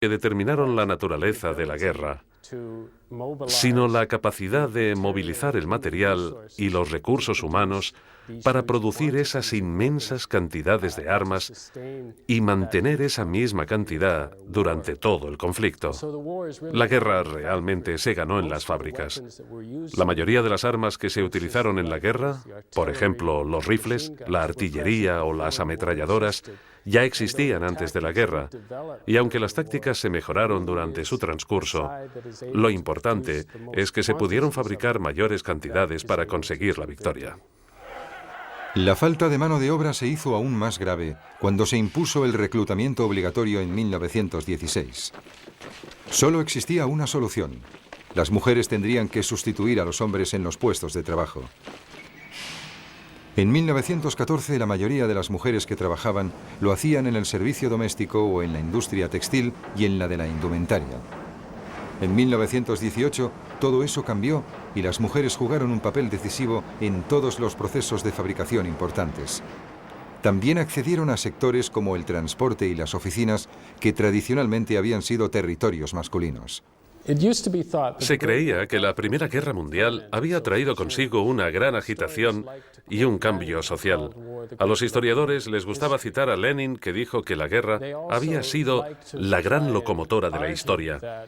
que determinaron la naturaleza de la guerra, sino la capacidad de movilizar el material y los recursos humanos para producir esas inmensas cantidades de armas y mantener esa misma cantidad durante todo el conflicto. La guerra realmente se ganó en las fábricas. La mayoría de las armas que se utilizaron en la guerra, por ejemplo, los rifles, la artillería o las ametralladoras, ya existían antes de la guerra, y aunque las tácticas se mejoraron durante su transcurso, lo importante es que se pudieron fabricar mayores cantidades para conseguir la victoria. La falta de mano de obra se hizo aún más grave cuando se impuso el reclutamiento obligatorio en 1916. Solo existía una solución. Las mujeres tendrían que sustituir a los hombres en los puestos de trabajo. En 1914 la mayoría de las mujeres que trabajaban lo hacían en el servicio doméstico o en la industria textil y en la de la indumentaria. En 1918 todo eso cambió y las mujeres jugaron un papel decisivo en todos los procesos de fabricación importantes. También accedieron a sectores como el transporte y las oficinas que tradicionalmente habían sido territorios masculinos. Se creía que la Primera Guerra Mundial había traído consigo una gran agitación y un cambio social. A los historiadores les gustaba citar a Lenin, que dijo que la guerra había sido la gran locomotora de la historia.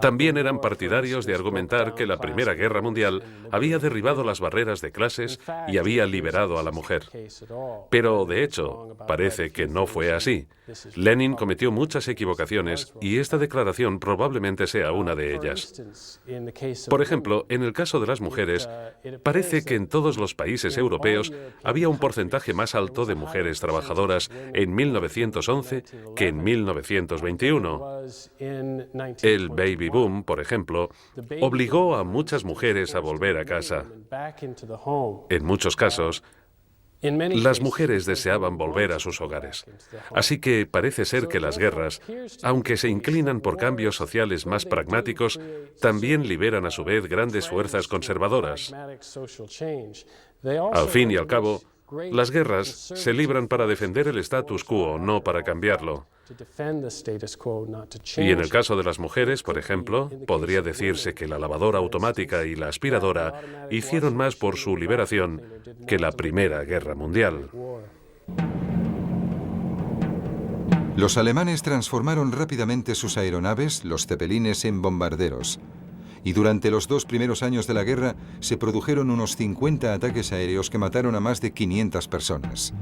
También eran partidarios de argumentar que la Primera Guerra Mundial había derribado las barreras de clases y había liberado a la mujer. Pero, de hecho, parece que no fue así. Lenin cometió muchas equivocaciones y esta declaración probablemente sea una de ellas. Por ejemplo, en el caso de las mujeres, parece que en todos los países europeos había un porcentaje más alto de mujeres trabajadoras en 1911 que en 1921. El baby boom, por ejemplo, obligó a muchas mujeres a volver a casa. En muchos casos, las mujeres deseaban volver a sus hogares. Así que parece ser que las guerras, aunque se inclinan por cambios sociales más pragmáticos, también liberan a su vez grandes fuerzas conservadoras. Al fin y al cabo, las guerras se libran para defender el status quo, no para cambiarlo. Y en el caso de las mujeres, por ejemplo, podría decirse que la lavadora automática y la aspiradora hicieron más por su liberación que la Primera Guerra Mundial. Los alemanes transformaron rápidamente sus aeronaves, los Zeppelines, en bombarderos. Y durante los 2 primeros años de la guerra se produjeron unos 50 ataques aéreos que mataron a más de 500 personas.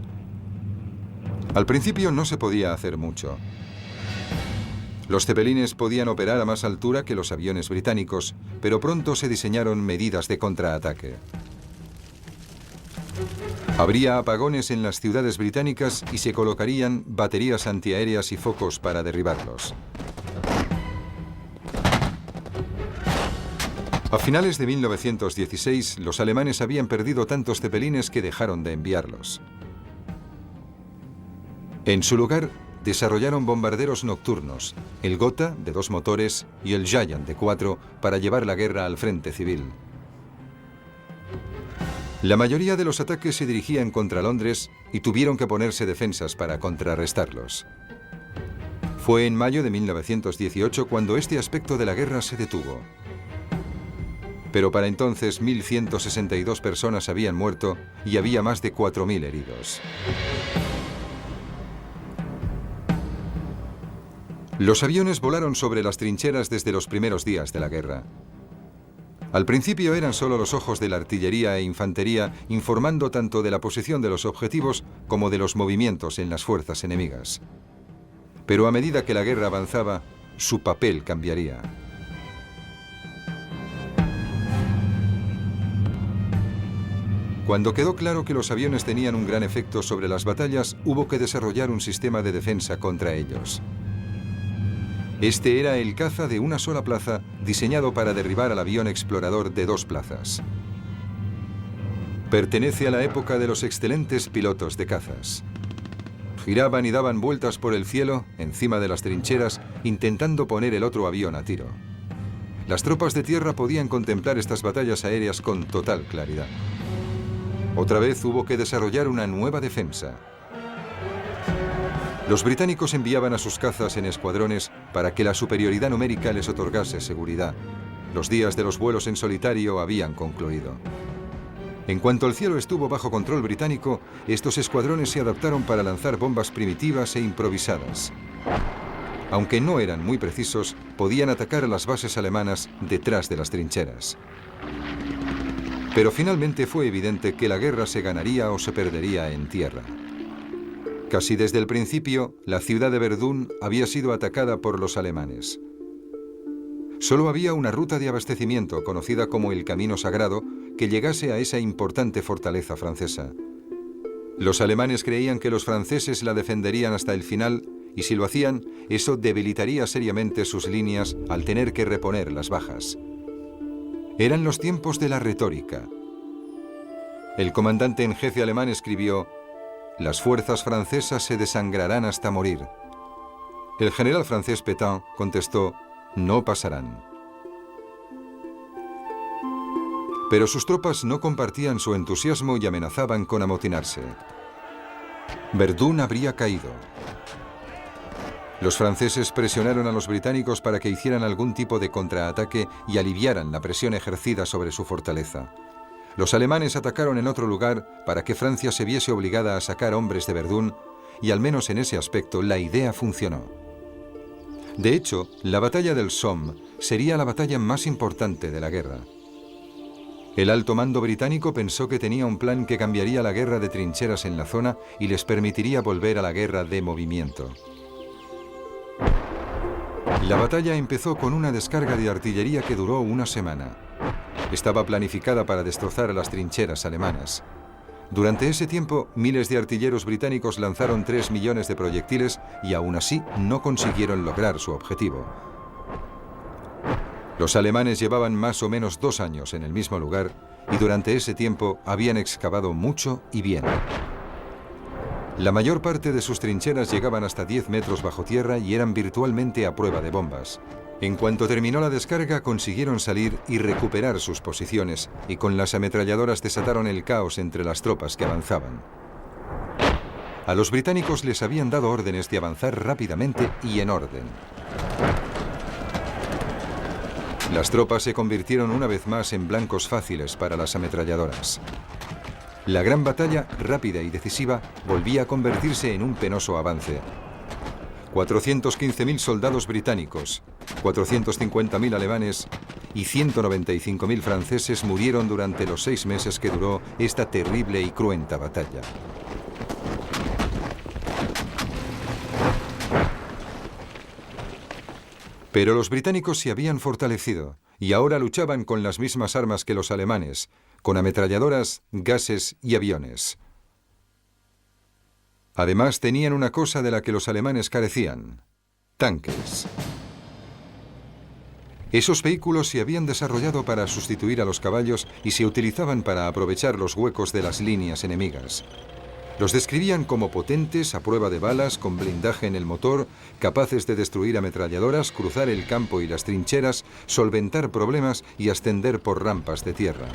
Al principio no se podía hacer mucho. Los Zeppelines podían operar a más altura que los aviones británicos, pero pronto se diseñaron medidas de contraataque. Habría apagones en las ciudades británicas y se colocarían baterías antiaéreas y focos para derribarlos. A finales de 1916, los alemanes habían perdido tantos Zeppelines que dejaron de enviarlos. En su lugar, desarrollaron bombarderos nocturnos, el Gotha, de 2 motores, y el Giant, de 4, para llevar la guerra al frente civil. La mayoría de los ataques se dirigían contra Londres y tuvieron que ponerse defensas para contrarrestarlos. Fue en mayo de 1918 cuando este aspecto de la guerra se detuvo. Pero para entonces 1.162 personas habían muerto y había más de 4.000 heridos. Los aviones volaron sobre las trincheras desde los primeros días de la guerra. Al principio eran solo los ojos de la artillería e infantería informando tanto de la posición de los objetivos como de los movimientos en las fuerzas enemigas. Pero a medida que la guerra avanzaba, su papel cambiaría. Cuando quedó claro que los aviones tenían un gran efecto sobre las batallas, hubo que desarrollar un sistema de defensa contra ellos. Este era el caza de una sola plaza, diseñado para derribar al avión explorador de 2 plazas. Pertenece a la época de los excelentes pilotos de cazas. Giraban y daban vueltas por el cielo, encima de las trincheras, intentando poner el otro avión a tiro. Las tropas de tierra podían contemplar estas batallas aéreas con total claridad. Otra vez hubo que desarrollar una nueva defensa. Los británicos enviaban a sus cazas en escuadrones para que la superioridad numérica les otorgase seguridad. Los días de los vuelos en solitario habían concluido. En cuanto el cielo estuvo bajo control británico, estos escuadrones se adaptaron para lanzar bombas primitivas e improvisadas. Aunque no eran muy precisos, podían atacar a las bases alemanas detrás de las trincheras. Pero finalmente fue evidente que la guerra se ganaría o se perdería en tierra. Casi desde el principio, la ciudad de Verdún había sido atacada por los alemanes. Solo había una ruta de abastecimiento, conocida como el Camino Sagrado, que llegase a esa importante fortaleza francesa. Los alemanes creían que los franceses la defenderían hasta el final, y si lo hacían, eso debilitaría seriamente sus líneas al tener que reponer las bajas. Eran los tiempos de la retórica. El comandante en jefe alemán escribió: «Las fuerzas francesas se desangrarán hasta morir». El general francés Pétain contestó: «No pasarán». Pero sus tropas no compartían su entusiasmo y amenazaban con amotinarse. Verdún habría caído. Los franceses presionaron a los británicos para que hicieran algún tipo de contraataque y aliviaran la presión ejercida sobre su fortaleza. Los alemanes atacaron en otro lugar para que Francia se viese obligada a sacar hombres de Verdún, y al menos en ese aspecto la idea funcionó. De hecho, la batalla del Somme sería la batalla más importante de la guerra. El alto mando británico pensó que tenía un plan que cambiaría la guerra de trincheras en la zona y les permitiría volver a la guerra de movimiento. La batalla empezó con una descarga de artillería que duró una semana. Estaba planificada para destrozar a las trincheras alemanas. Durante ese tiempo, miles de artilleros británicos lanzaron 3 millones de proyectiles y aún así no consiguieron lograr su objetivo. Los alemanes llevaban más o menos 2 años en el mismo lugar y durante ese tiempo habían excavado mucho y bien. La mayor parte de sus trincheras llegaban hasta 10 metros bajo tierra y eran virtualmente a prueba de bombas. En cuanto terminó la descarga, consiguieron salir y recuperar sus posiciones, y con las ametralladoras desataron el caos entre las tropas que avanzaban. A los británicos les habían dado órdenes de avanzar rápidamente y en orden. Las tropas se convirtieron una vez más en blancos fáciles para las ametralladoras. La gran batalla, rápida y decisiva, volvía a convertirse en un penoso avance. 415.000 soldados británicos, 450.000 alemanes y 195.000 franceses murieron durante los 6 meses que duró esta terrible y cruenta batalla. Pero los británicos se habían fortalecido y ahora luchaban con las mismas armas que los alemanes, con ametralladoras, gases y aviones. Además, tenían una cosa de la que los alemanes carecían: tanques. Esos vehículos se habían desarrollado para sustituir a los caballos y se utilizaban para aprovechar los huecos de las líneas enemigas. Los describían como potentes, a prueba de balas, con blindaje en el motor, capaces de destruir ametralladoras, cruzar el campo y las trincheras, solventar problemas y ascender por rampas de tierra.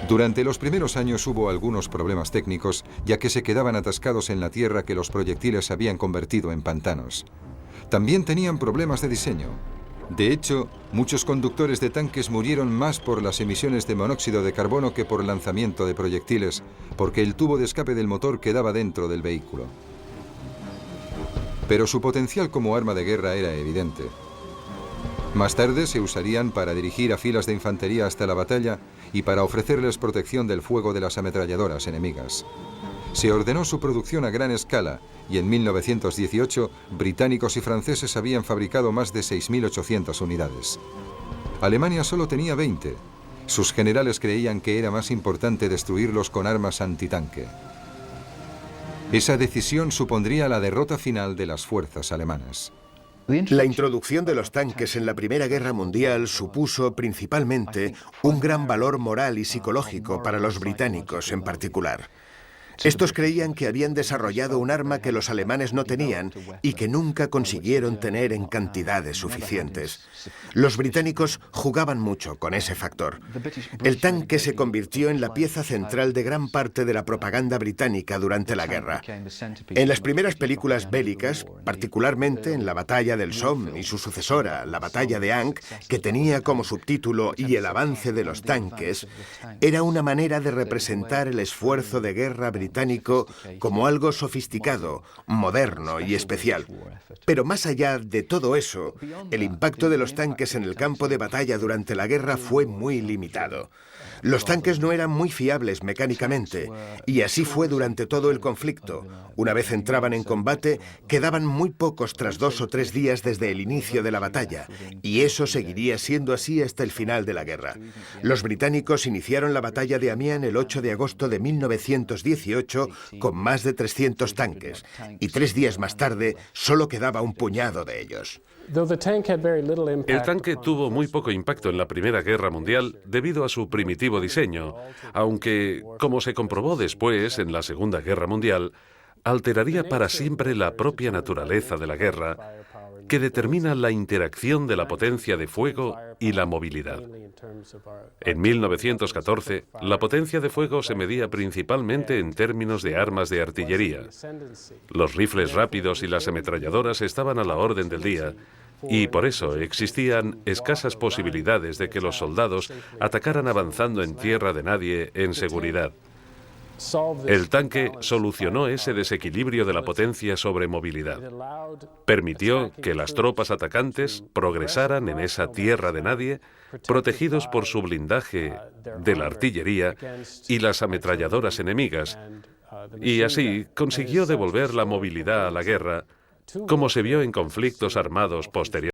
Durante los primeros años hubo algunos problemas técnicos, ya que se quedaban atascados en la tierra que los proyectiles habían convertido en pantanos. También tenían problemas de diseño. De hecho, muchos conductores de tanques murieron más por las emisiones de monóxido de carbono que por lanzamiento de proyectiles, porque el tubo de escape del motor quedaba dentro del vehículo. Pero su potencial como arma de guerra era evidente. Más tarde se usarían para dirigir a filas de infantería hasta la batalla y para ofrecerles protección del fuego de las ametralladoras enemigas. Se ordenó su producción a gran escala y en 1918 británicos y franceses habían fabricado más de 6.800 unidades. Alemania solo tenía 20. Sus generales creían que era más importante destruirlos con armas antitanque. Esa decisión supondría la derrota final de las fuerzas alemanas. La introducción de los tanques en la Primera Guerra Mundial supuso principalmente un gran valor moral y psicológico para los británicos en particular. Estos creían que habían desarrollado un arma que los alemanes no tenían y que nunca consiguieron tener en cantidades suficientes. Los británicos jugaban mucho con ese factor. El tanque se convirtió en la pieza central de gran parte de la propaganda británica durante la guerra. En las primeras películas bélicas, particularmente en la Batalla del Somme y su sucesora, la Batalla de Ancre, que tenía como subtítulo "Y el avance de los tanques", era una manera de representar el esfuerzo de guerra británico como algo sofisticado, moderno y especial. Pero más allá de todo eso, el impacto de los tanques en el campo de batalla durante la guerra fue muy limitado. Los tanques no eran muy fiables mecánicamente, y así fue durante todo el conflicto. Una vez entraban en combate, quedaban muy pocos tras 2 o 3 días desde el inicio de la batalla, y eso seguiría siendo así hasta el final de la guerra. Los británicos iniciaron la batalla de Amiens el 8 de agosto de 1918 con más de 300 tanques, y 3 días más tarde solo quedaba un puñado de ellos. El tanque tuvo muy poco impacto en la Primera Guerra Mundial debido a su primitivo diseño, aunque, como se comprobó después en la Segunda Guerra Mundial, alteraría para siempre la propia naturaleza de la guerra, que determina la interacción de la potencia de fuego y la movilidad. En 1914, la potencia de fuego se medía principalmente en términos de armas de artillería. Los rifles rápidos y las ametralladoras estaban a la orden del día, y por eso existían escasas posibilidades de que los soldados atacaran avanzando en tierra de nadie en seguridad. El tanque solucionó ese desequilibrio de la potencia sobre movilidad. Permitió que las tropas atacantes progresaran en esa tierra de nadie, protegidos por su blindaje de la artillería y las ametralladoras enemigas, y así consiguió devolver la movilidad a la guerra, como se vio en conflictos armados posteriores.